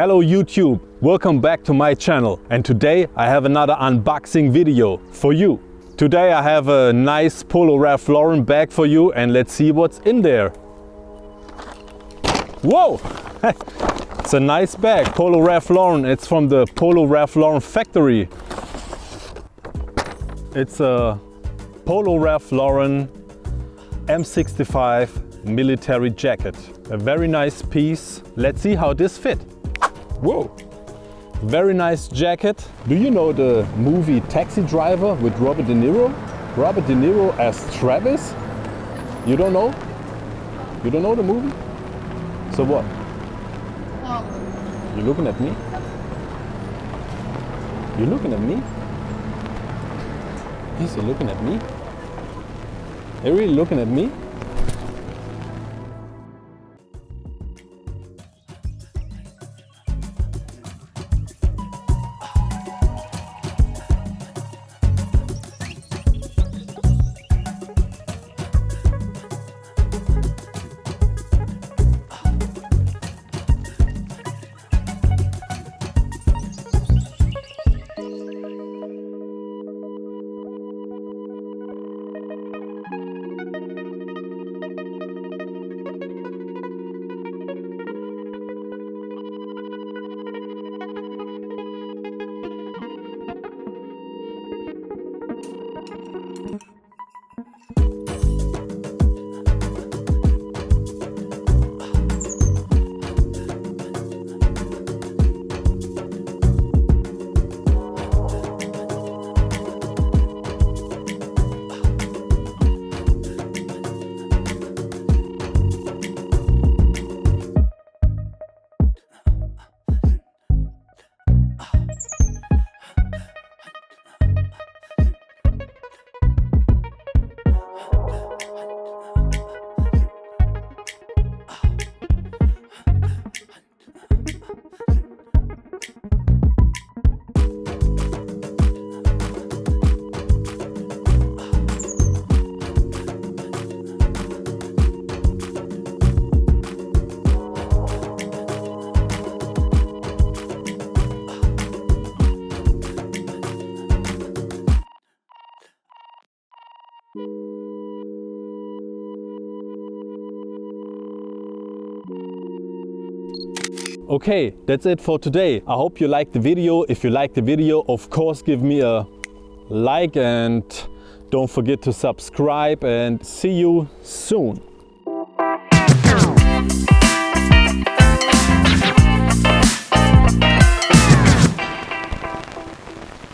Hello YouTube, welcome back to my channel, and today I have another unboxing video for you. Today I have a nice Polo Ralph Lauren bag for you, and let's see what's in there. Whoa! It's a nice bag, Polo Ralph Lauren. It's from the Polo Ralph Lauren factory. It's a Polo Ralph Lauren M65 military jacket. A very nice piece. Let's see how this fit. Whoa! Very nice jacket. Do you know the movie Taxi Driver with Robert De Niro? Robert De Niro as Travis? You don't know? You don't know the movie? So what? You looking at me? You looking at me? Is he looking at me? Are you really looking at me? Okay, that's it for today. I hope you liked the video. If you liked the video, of course, give me a like and don't forget to subscribe, and see you soon.